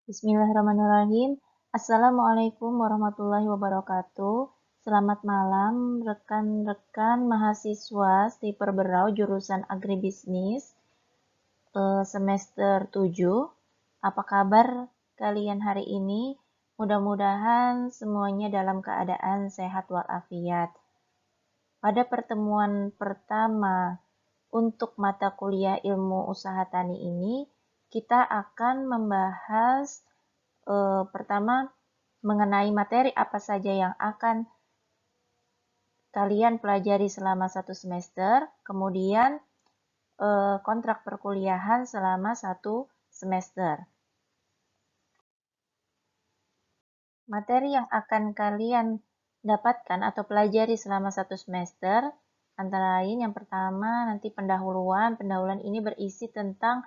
Bismillahirrahmanirrahim. Assalamualaikum warahmatullahi wabarakatuh. Selamat malam rekan-rekan mahasiswa Stiper Berau jurusan Agribisnis semester 7. Apa kabar kalian hari ini? Mudah-mudahan semuanya dalam keadaan sehat walafiat. Pada pertemuan pertama untuk mata kuliah ilmu usaha tani ini, kita akan membahas pertama mengenai materi apa saja yang akan kalian pelajari selama 1 semester, kemudian kontrak perkuliahan selama 1 semester. Materi yang akan kalian dapatkan atau pelajari selama 1 semester, antara lain yang pertama nanti pendahuluan. Pendahuluan ini berisi tentang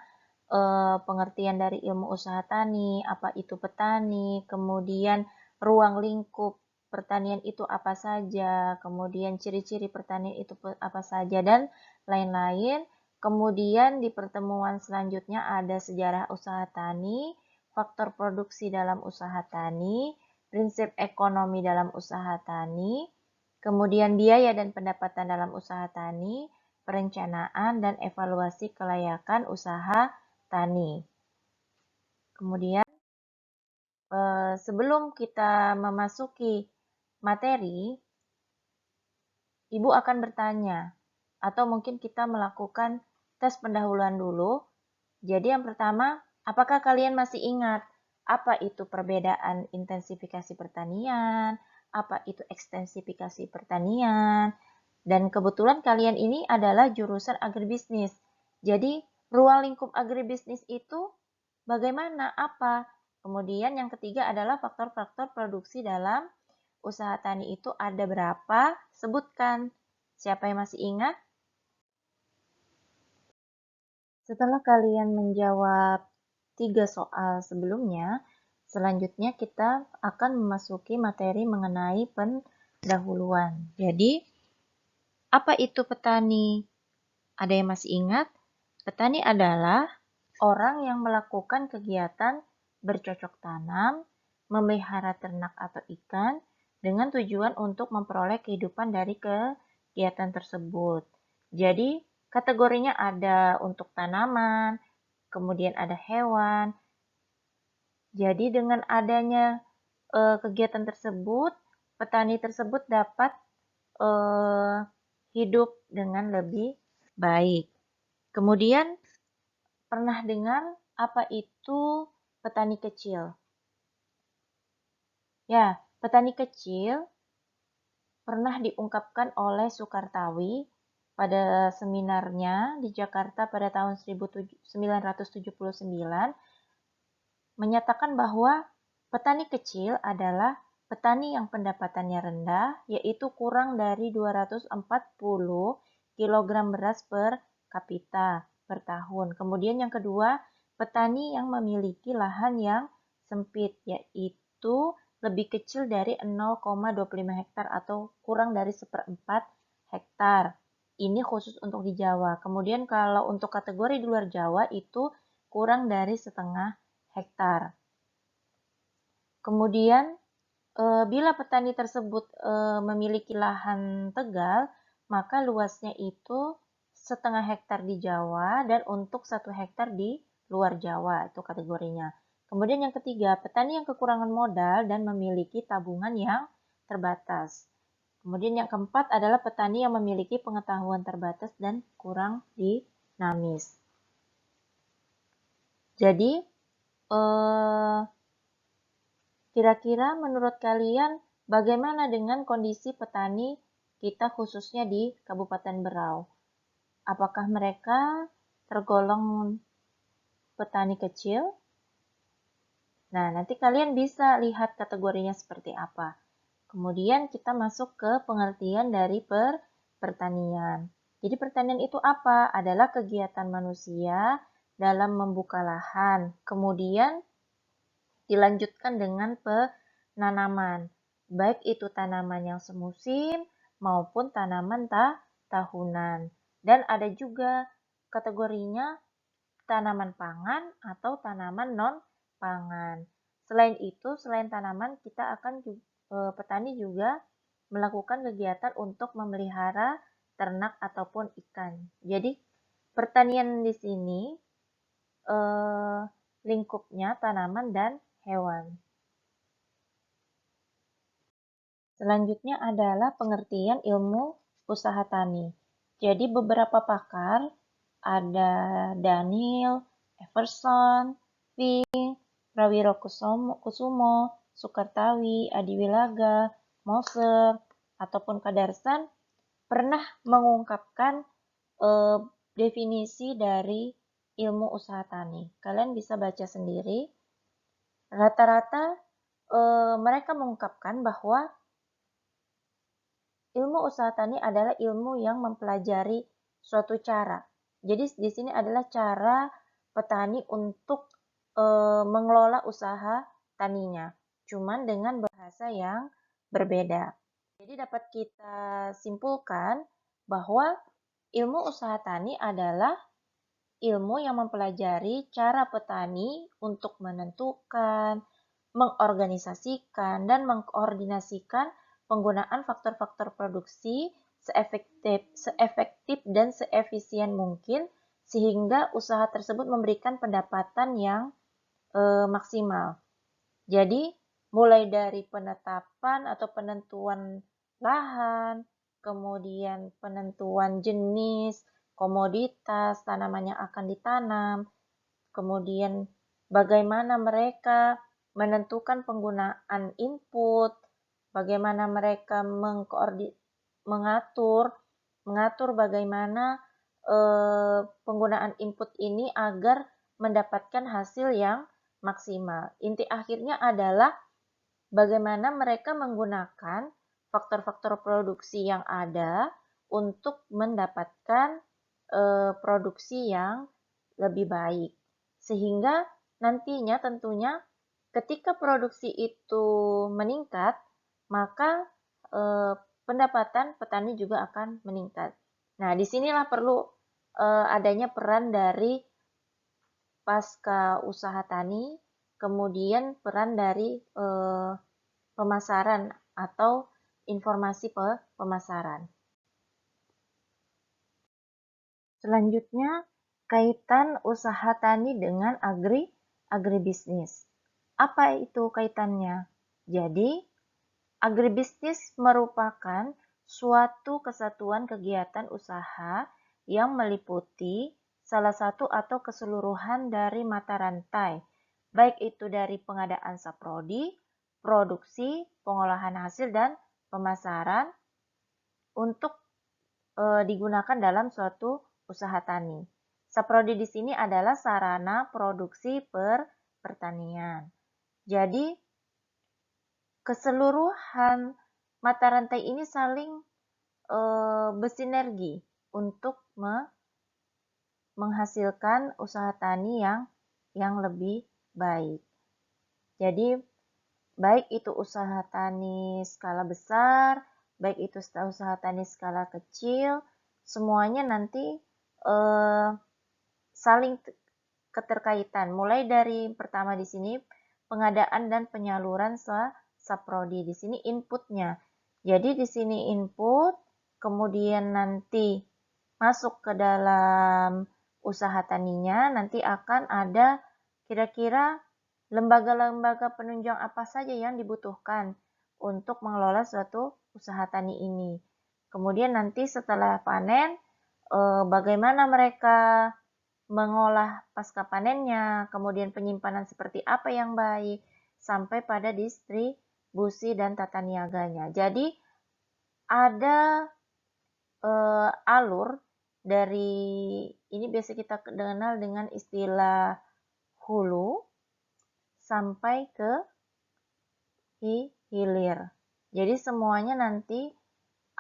pengertian dari ilmu usaha tani, apa itu petani, kemudian ruang lingkup pertanian itu apa saja, kemudian ciri-ciri pertanian itu apa saja, dan lain-lain. Kemudian di pertemuan selanjutnya ada sejarah usaha tani, faktor produksi dalam usaha tani, prinsip ekonomi dalam usaha tani, kemudian biaya dan pendapatan dalam usaha tani, perencanaan dan evaluasi kelayakan usaha tani. Kemudian sebelum kita memasuki materi, Ibu akan bertanya, atau mungkin kita melakukan tes pendahuluan dulu. Jadi yang pertama, apakah kalian masih ingat apa itu perbedaan intensifikasi pertanian, apa itu ekstensifikasi pertanian, dan kebetulan kalian ini adalah jurusan agribisnis. Jadi ruang lingkup agribisnis itu bagaimana, apa? Kemudian yang ketiga adalah faktor-faktor produksi dalam usaha tani itu ada berapa? Sebutkan. Siapa yang masih ingat? Setelah kalian menjawab 3 soal sebelumnya, selanjutnya kita akan memasuki materi mengenai pendahuluan. Jadi, apa itu petani? Ada yang masih ingat? Petani adalah orang yang melakukan kegiatan bercocok tanam, memelihara ternak atau ikan, dengan tujuan untuk memperoleh kehidupan dari kegiatan tersebut. Jadi, kategorinya ada untuk tanaman, kemudian ada hewan. Jadi, dengan adanya kegiatan tersebut, petani tersebut dapat hidup dengan lebih baik. Kemudian, pernah dengar apa itu petani kecil? Ya, petani kecil pernah diungkapkan oleh Sukartawi pada seminarnya di Jakarta pada tahun 1979, menyatakan bahwa petani kecil adalah petani yang pendapatannya rendah, yaitu kurang dari 240 kg beras per kapita per tahun. Kemudian yang kedua, petani yang memiliki lahan yang sempit, yaitu lebih kecil dari 0,25 hektar atau kurang dari 1/4 hektar. Ini khusus untuk di Jawa. Kemudian kalau untuk kategori di luar Jawa itu kurang dari 1/2 hektar. Kemudian bila petani tersebut memiliki lahan tegal, maka luasnya itu 1/2 hektar di Jawa dan untuk 1 hektar di luar Jawa, itu kategorinya. Kemudian yang ketiga, petani yang kekurangan modal dan memiliki tabungan yang terbatas. Kemudian yang keempat adalah petani yang memiliki pengetahuan terbatas dan kurang dinamis. Jadi, kira-kira menurut kalian bagaimana dengan kondisi petani kita khususnya di Kabupaten Berau? Apakah mereka tergolong petani kecil? Nah, nanti kalian bisa lihat kategorinya seperti apa. Kemudian kita masuk ke pengertian dari pertanian. Jadi pertanian itu apa? Adalah kegiatan manusia dalam membuka lahan. Kemudian dilanjutkan dengan penanaman. Baik itu tanaman yang semusim maupun tanaman tahunan. Dan ada juga kategorinya tanaman pangan atau tanaman non pangan. Selain itu, selain tanaman, petani juga melakukan kegiatan untuk memelihara ternak ataupun ikan. Jadi, pertanian di sini lingkupnya tanaman dan hewan. Selanjutnya adalah pengertian ilmu usaha tani. Jadi beberapa pakar, ada Daniel, Everson, Fink, Prawiro Kusumo, Sukartawi, Adiwilaga, Moser, ataupun Kadarsan pernah mengungkapkan definisi dari ilmu usaha tani. Kalian bisa baca sendiri. Rata-rata mereka mengungkapkan bahwa ilmu usaha tani adalah ilmu yang mempelajari suatu cara. Jadi di sini adalah cara petani untuk mengelola usaha taninya, cuman dengan bahasa yang berbeda. Jadi dapat kita simpulkan bahwa ilmu usaha tani adalah ilmu yang mempelajari cara petani untuk menentukan, mengorganisasikan, dan mengkoordinasikan penggunaan faktor-faktor produksi seefektif dan seefisien mungkin sehingga usaha tersebut memberikan pendapatan yang maksimal. Jadi, mulai dari penetapan atau penentuan lahan, kemudian penentuan jenis, komoditas tanaman yang akan ditanam, kemudian bagaimana mereka menentukan penggunaan input, bagaimana mereka mengatur bagaimana penggunaan input ini agar mendapatkan hasil yang maksimal. Inti akhirnya adalah bagaimana mereka menggunakan faktor-faktor produksi yang ada untuk mendapatkan produksi yang lebih baik. Sehingga nantinya tentunya ketika produksi itu meningkat, maka pendapatan petani juga akan meningkat. Nah, disinilah perlu adanya peran dari pasca usaha tani, kemudian peran dari pemasaran atau informasi pemasaran. Selanjutnya, kaitan usaha tani dengan agribisnis. Apa itu kaitannya? Jadi, agribisnis merupakan suatu kesatuan kegiatan usaha yang meliputi salah satu atau keseluruhan dari mata rantai, baik itu dari pengadaan saprodi, produksi, pengolahan hasil, dan pemasaran untuk digunakan dalam suatu usaha tani. Saprodi di sini adalah sarana produksi pertanian. Jadi, keseluruhan mata rantai ini saling bersinergi untuk menghasilkan usaha tani yang lebih baik. Jadi, baik itu usaha tani skala besar, baik itu usaha tani skala kecil, semuanya nanti saling keterkaitan. Mulai dari pertama di sini pengadaan dan penyaluran saprodi. Di sini inputnya. Jadi di sini input, kemudian nanti masuk ke dalam usaha taninya, nanti akan ada kira-kira lembaga-lembaga penunjang apa saja yang dibutuhkan untuk mengelola suatu usaha tani ini. Kemudian nanti setelah panen, bagaimana mereka mengolah pasca panennya, kemudian penyimpanan seperti apa yang baik, sampai pada distribusi dan tata niaganya. Jadi ada alur dari ini biasa kita kenal dengan istilah hulu sampai ke hilir. Jadi semuanya nanti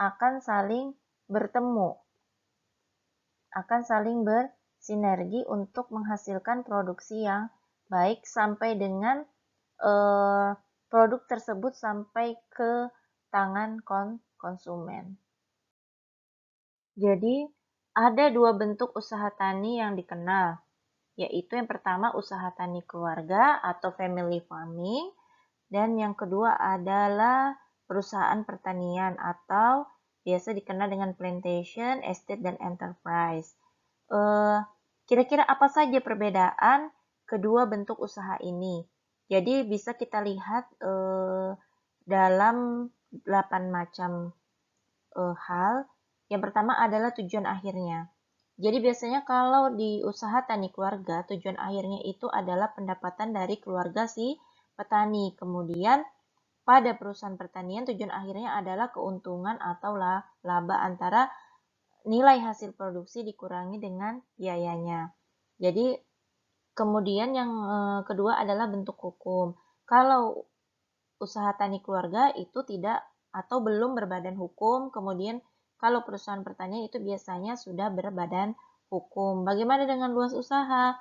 akan saling bertemu, akan saling bersinergi untuk menghasilkan produksi yang baik sampai dengan produk tersebut sampai ke tangan konsumen. Jadi, ada dua bentuk usaha tani yang dikenal, yaitu yang pertama usaha tani keluarga atau family farming, dan yang kedua adalah perusahaan pertanian atau biasa dikenal dengan plantation, estate, dan enterprise. Kira-kira apa saja perbedaan kedua bentuk usaha ini? Jadi bisa kita lihat dalam 8 macam hal. Yang pertama adalah tujuan akhirnya. Jadi biasanya kalau di usaha tani keluarga, tujuan akhirnya itu adalah pendapatan dari keluarga si petani. Kemudian pada perusahaan pertanian, tujuan akhirnya adalah keuntungan atau laba antara nilai hasil produksi dikurangi dengan biayanya. Jadi kemudian yang kedua adalah bentuk hukum. Kalau usaha tani keluarga itu tidak atau belum berbadan hukum, kemudian kalau perusahaan pertanian itu biasanya sudah berbadan hukum. Bagaimana dengan luas usaha?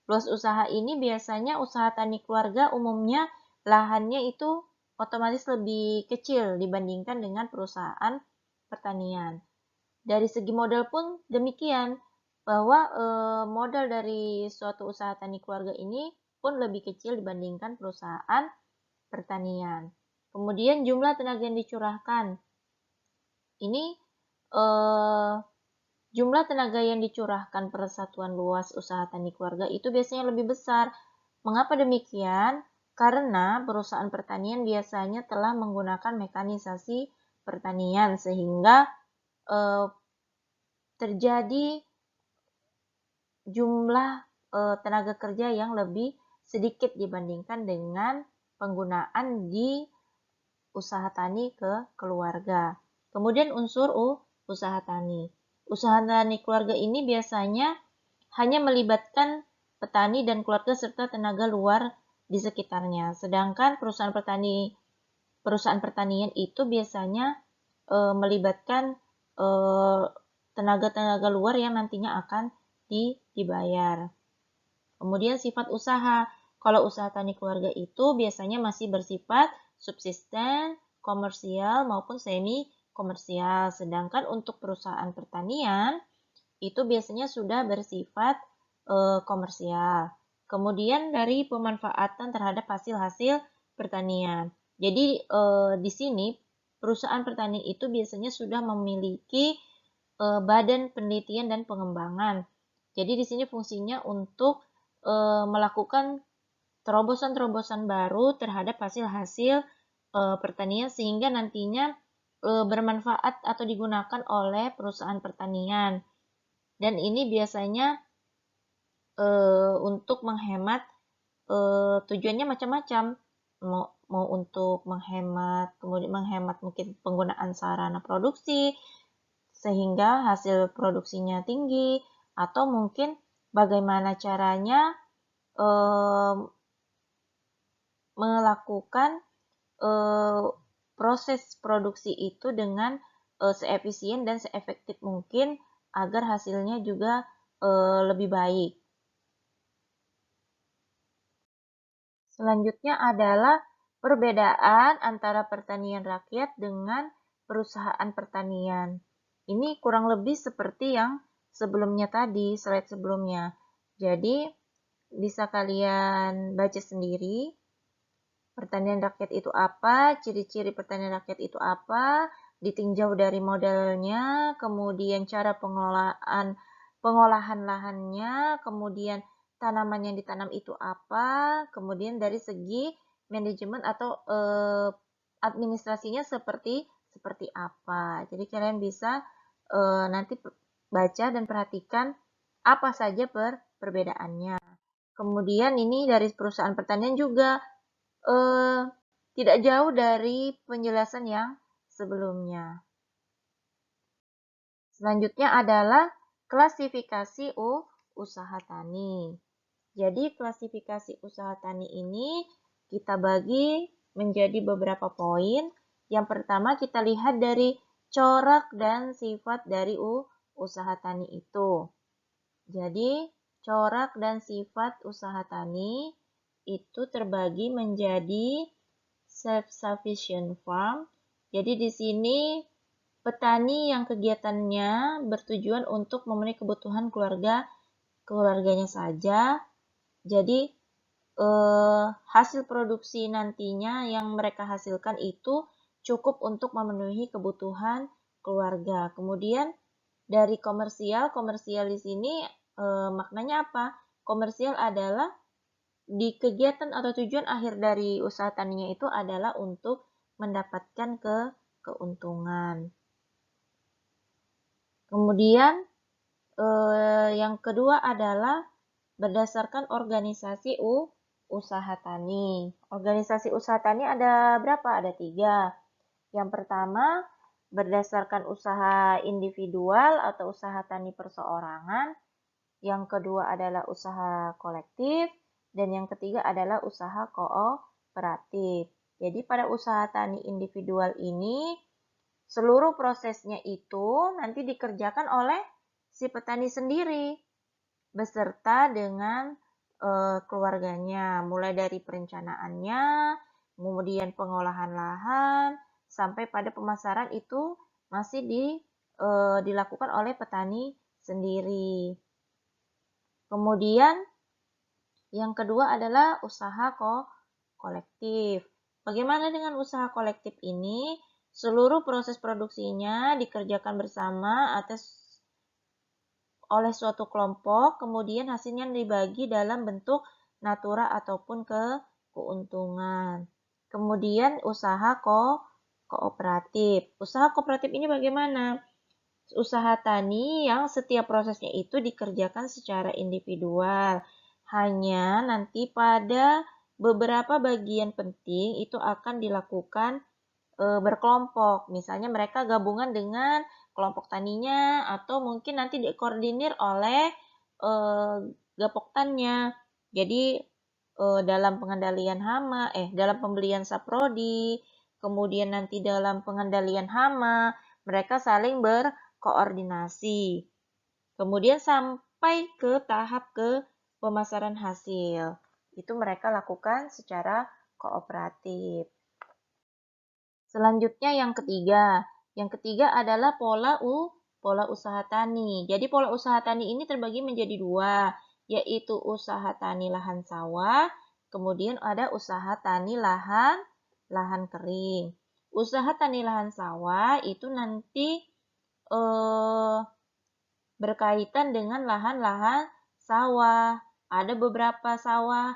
Luas usaha ini biasanya usaha tani keluarga umumnya lahannya itu otomatis lebih kecil dibandingkan dengan perusahaan pertanian. Dari segi modal pun demikian, bahwa modal dari suatu usaha tani keluarga ini pun lebih kecil dibandingkan perusahaan pertanian. Kemudian jumlah tenaga yang dicurahkan. Ini jumlah tenaga yang dicurahkan per satuan luas usaha tani keluarga itu biasanya lebih besar. Mengapa demikian? Karena perusahaan pertanian biasanya telah menggunakan mekanisasi pertanian sehingga terjadi jumlah tenaga kerja yang lebih sedikit dibandingkan dengan penggunaan di usaha tani ke keluarga. Kemudian unsur usaha tani. Usaha tani keluarga ini biasanya hanya melibatkan petani dan keluarga serta tenaga luar di sekitarnya. Sedangkan perusahaan pertanian itu biasanya melibatkan tenaga-tenaga luar yang nantinya akan dibayar. Kemudian sifat usaha. Kalau usaha tani keluarga itu biasanya masih bersifat subsisten, komersial maupun semi komersial. Sedangkan untuk perusahaan pertanian itu biasanya sudah bersifat komersial. Kemudian dari pemanfaatan terhadap hasil-hasil pertanian. Jadi di sini perusahaan pertanian itu biasanya sudah memiliki badan penelitian dan pengembangan. Jadi di sini fungsinya untuk melakukan terobosan-terobosan baru terhadap hasil-hasil pertanian sehingga nantinya bermanfaat atau digunakan oleh perusahaan pertanian. Dan ini biasanya untuk menghemat, tujuannya macam-macam. Mau untuk menghemat, kemudian menghemat mungkin penggunaan sarana produksi sehingga hasil produksinya tinggi, atau mungkin bagaimana caranya melakukan proses produksi itu dengan seefisien dan seefektif mungkin agar hasilnya juga lebih baik. Selanjutnya adalah perbedaan antara pertanian rakyat dengan perusahaan pertanian. Ini kurang lebih seperti yang sebelumnya tadi, slide sebelumnya. Jadi, bisa kalian baca sendiri. Pertanian rakyat itu apa? Ciri-ciri pertanian rakyat itu apa? Ditinjau dari modelnya, kemudian cara pengolahan lahannya, kemudian tanaman yang ditanam itu apa, kemudian dari segi manajemen atau administrasinya seperti apa. Jadi kalian bisa nanti baca dan perhatikan apa saja perbedaannya. Kemudian ini dari perusahaan pertanian juga tidak jauh dari penjelasan yang sebelumnya. Selanjutnya adalah klasifikasi usaha tani. Jadi klasifikasi usaha tani ini kita bagi menjadi beberapa poin. Yang pertama kita lihat dari corak dan sifat dari usaha tani itu. Jadi corak dan sifat usaha tani itu terbagi menjadi self-sufficient farm. Jadi di sini petani yang kegiatannya bertujuan untuk memenuhi kebutuhan keluarganya saja. Jadi hasil produksi nantinya yang mereka hasilkan itu cukup untuk memenuhi kebutuhan keluarga. Kemudian dari komersial di sini maknanya apa? Komersial adalah di kegiatan atau tujuan akhir dari usaha taninya itu adalah untuk mendapatkan keuntungan. Kemudian yang kedua adalah berdasarkan organisasi usaha tani. Organisasi usaha tani ada berapa? Ada 3. Yang pertama, berdasarkan usaha individual atau usaha tani perseorangan. Yang kedua adalah usaha kolektif. Dan yang ketiga adalah usaha kooperatif. Jadi pada usaha tani individual ini, seluruh prosesnya itu nanti dikerjakan oleh si petani sendiri beserta dengan keluarganya, mulai dari perencanaannya, kemudian pengolahan lahan, sampai pada pemasaran itu masih dilakukan oleh petani sendiri. Kemudian yang kedua adalah usaha kolektif. Bagaimana dengan usaha kolektif ini? Seluruh proses produksinya dikerjakan bersama oleh suatu kelompok, kemudian hasilnya dibagi dalam bentuk natura ataupun keuntungan. Kemudian usaha kooperatif. Usaha kooperatif ini bagaimana? Usaha tani yang setiap prosesnya itu dikerjakan secara individual. Hanya nanti pada beberapa bagian penting itu akan dilakukan berkelompok. Misalnya mereka gabungan dengan kelompok taninya atau mungkin nanti dikoordinir oleh gapoktannya. Jadi dalam pengendalian hama, dalam pembelian saprodi, kemudian nanti dalam pengendalian hama, mereka saling berkoordinasi. Kemudian sampai ke tahap pemasaran hasil. Itu mereka lakukan secara kooperatif. Selanjutnya yang ketiga. Yang ketiga adalah pola usaha tani. Jadi pola usaha tani ini terbagi menjadi 2, yaitu usaha tani lahan sawah, kemudian ada usaha tani lahan kering. Usaha tani lahan sawah itu nanti berkaitan dengan lahan-lahan sawah. Ada beberapa sawah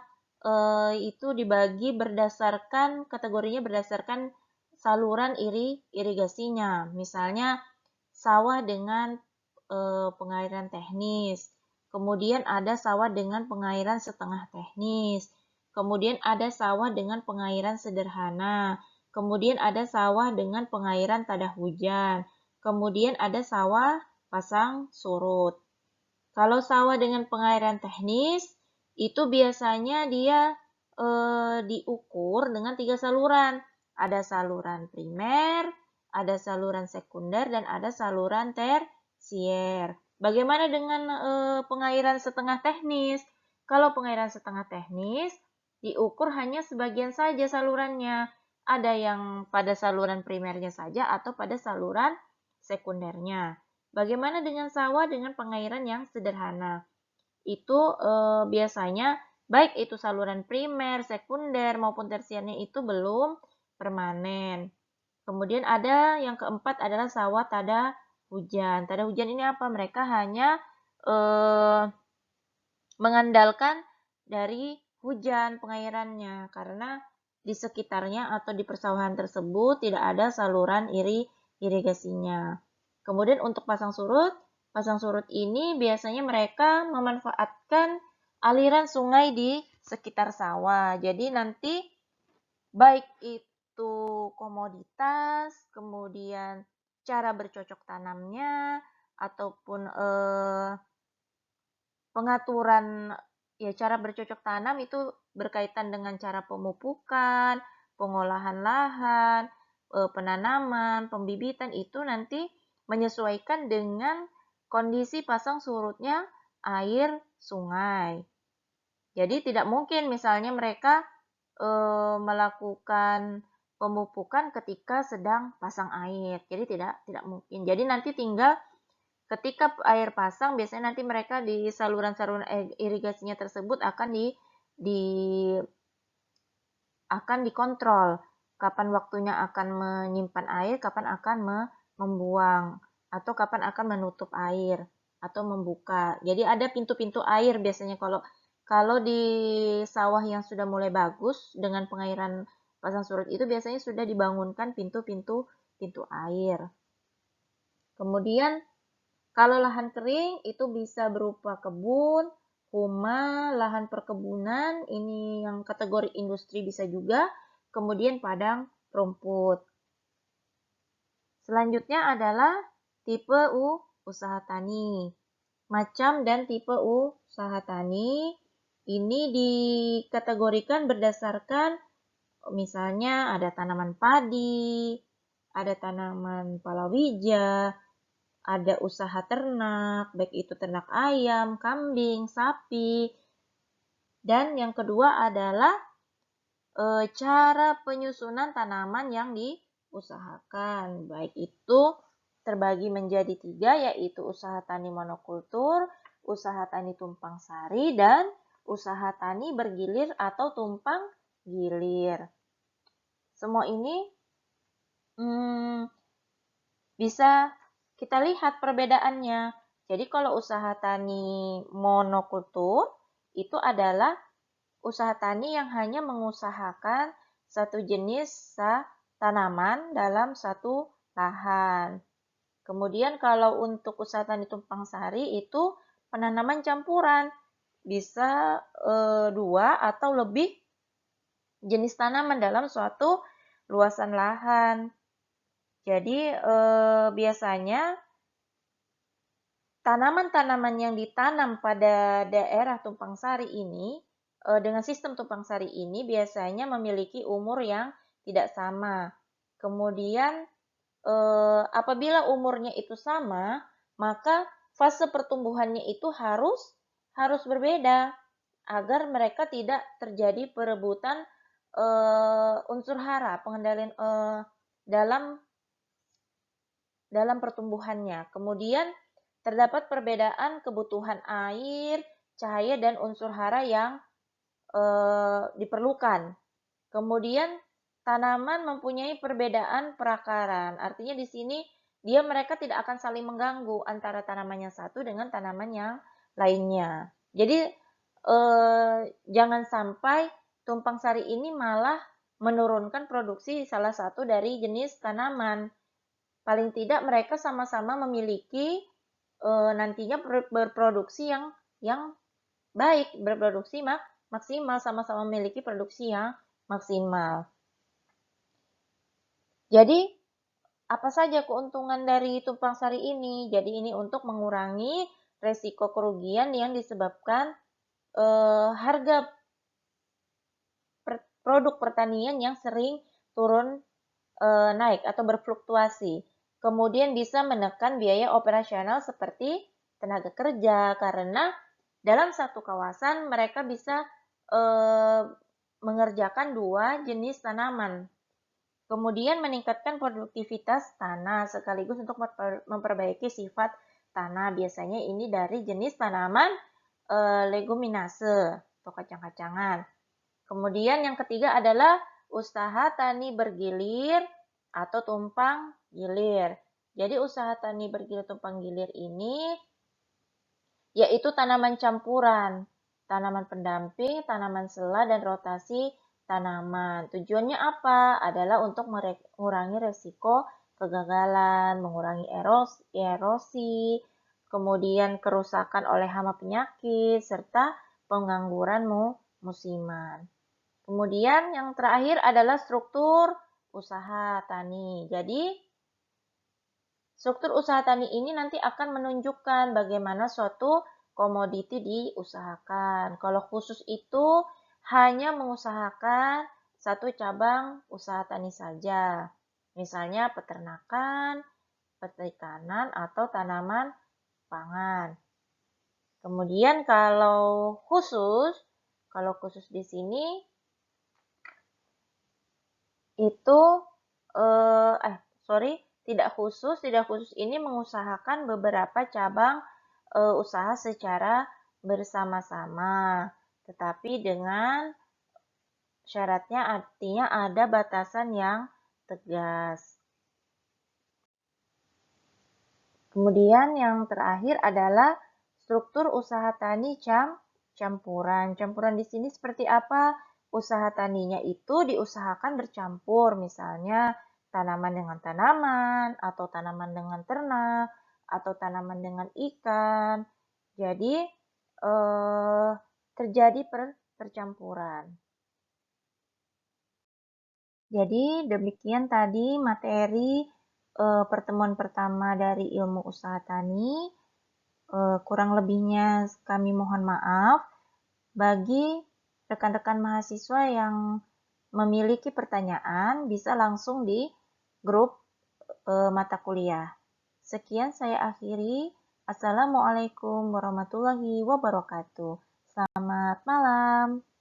itu dibagi berdasarkan kategorinya berdasarkan saluran irigasinya. Misalnya sawah dengan pengairan teknis. Kemudian ada sawah dengan pengairan setengah teknis. Kemudian ada sawah dengan pengairan sederhana. Kemudian ada sawah dengan pengairan tada hujan. Kemudian ada sawah pasang surut. Kalau sawah dengan pengairan teknis, itu biasanya dia diukur dengan 3 saluran. Ada saluran primer, ada saluran sekunder, dan ada saluran tersier. Bagaimana dengan pengairan setengah teknis? Kalau pengairan setengah teknis, diukur hanya sebagian saja salurannya. Ada yang pada saluran primernya saja atau pada saluran sekundernya. Bagaimana dengan sawah dengan pengairan yang sederhana? Itu biasanya baik itu saluran primer, sekunder maupun tersiernya itu belum permanen. Kemudian ada yang keempat adalah sawah tada hujan. Tada hujan ini apa? Mereka hanya mengandalkan dari hujan pengairannya karena di sekitarnya atau di persawahan tersebut tidak ada saluran irigasinya. Kemudian untuk pasang surut ini biasanya mereka memanfaatkan aliran sungai di sekitar sawah. Jadi nanti baik itu komoditas, kemudian cara bercocok tanamnya, ataupun pengaturan cara bercocok tanam itu berkaitan dengan cara pemupukan, pengolahan lahan, penanaman, pembibitan itu nanti menyesuaikan dengan kondisi pasang surutnya air sungai. Jadi tidak mungkin misalnya mereka melakukan pemupukan ketika sedang pasang air. Jadi tidak mungkin. Jadi nanti tinggal ketika air pasang biasanya nanti mereka di saluran-saluran irigasinya tersebut akan dikontrol kapan waktunya akan menyimpan air, kapan akan membuang, atau kapan akan menutup air atau membuka. Jadi ada pintu-pintu air biasanya kalau di sawah yang sudah mulai bagus dengan pengairan pasang surut itu biasanya sudah dibangunkan pintu-pintu air. Kemudian kalau lahan kering itu bisa berupa kebun, rumah, lahan perkebunan, ini yang kategori industri bisa juga, kemudian padang rumput. Selanjutnya adalah tipe usaha tani. Macam dan tipe usaha tani ini dikategorikan berdasarkan misalnya ada tanaman padi, ada tanaman palawija, ada usaha ternak, baik itu ternak ayam, kambing, sapi. Dan yang kedua adalah cara penyusunan tanaman yang diusahakan. Baik itu terbagi menjadi 3, yaitu usaha tani monokultur, usaha tani tumpang sari, dan usaha tani bergilir atau tumpang gilir. Semua ini bisa kita lihat perbedaannya. Jadi kalau usaha tani monokultur itu adalah usaha tani yang hanya mengusahakan satu jenis tanaman dalam satu lahan. Kemudian kalau untuk usaha tani tumpang sari itu penanaman campuran. Bisa 2 atau lebih jenis tanaman dalam suatu luasan lahan. Jadi biasanya tanaman-tanaman yang ditanam pada daerah tumpang sari ini, dengan sistem tumpang sari ini biasanya memiliki umur yang tidak sama. Kemudian apabila umurnya itu sama, maka fase pertumbuhannya itu harus berbeda agar mereka tidak terjadi perebutan unsur hara, pengendalian dalam pertumbuhannya. Kemudian terdapat perbedaan kebutuhan air, cahaya, dan unsur hara yang diperlukan. Kemudian tanaman mempunyai perbedaan perakaran. Artinya di sini mereka tidak akan saling mengganggu antara tanaman yang satu dengan tanaman yang lainnya. Jadi jangan sampai tumpang sari ini malah menurunkan produksi salah satu dari jenis tanaman. Paling tidak mereka sama-sama memiliki nantinya berproduksi yang baik, berproduksi maksimal, sama-sama memiliki produksi yang maksimal. Jadi apa saja keuntungan dari tumpang sari ini? Jadi ini untuk mengurangi resiko kerugian yang disebabkan harga produk pertanian yang sering turun naik atau berfluktuasi. Kemudian bisa menekan biaya operasional seperti tenaga kerja karena dalam satu kawasan mereka bisa mengerjakan 2 jenis tanaman. Kemudian meningkatkan produktivitas tanah sekaligus untuk memperbaiki sifat tanah. Biasanya ini dari jenis tanaman leguminase atau kacang-kacangan. Kemudian yang ketiga adalah usaha tani bergilir atau tumpang gilir. Jadi usaha tani bergilir tumpang gilir ini yaitu tanaman campuran, tanaman pendamping, tanaman sela, dan rotasi tanaman. Tujuannya apa? Adalah untuk mengurangi resiko kegagalan, mengurangi erosi, kemudian kerusakan oleh hama penyakit, serta pengangguran musiman. Kemudian yang terakhir adalah struktur usaha tani. Jadi struktur usaha tani ini nanti akan menunjukkan bagaimana suatu komoditi diusahakan. Kalau khusus itu hanya mengusahakan satu cabang usaha tani saja. Misalnya peternakan, perikanan, atau tanaman pangan. Kemudian kalau khusus di sini itu Tidak khusus ini mengusahakan beberapa cabang usaha secara bersama-sama, tetapi dengan syaratnya artinya ada batasan yang tegas. Kemudian yang terakhir adalah struktur usaha tani campuran. Campuran di sini seperti apa? Usaha taninya itu diusahakan bercampur, misalnya tanaman dengan tanaman, atau tanaman dengan ternak, atau tanaman dengan ikan. Jadi, terjadi percampuran. Jadi, demikian tadi materi pertemuan pertama dari ilmu usaha tani. Kurang lebihnya kami mohon maaf. Bagi rekan-rekan mahasiswa yang memiliki pertanyaan, bisa langsung di grup mata kuliah. Sekian saya akhiri. Assalamualaikum warahmatullahi wabarakatuh. Selamat malam.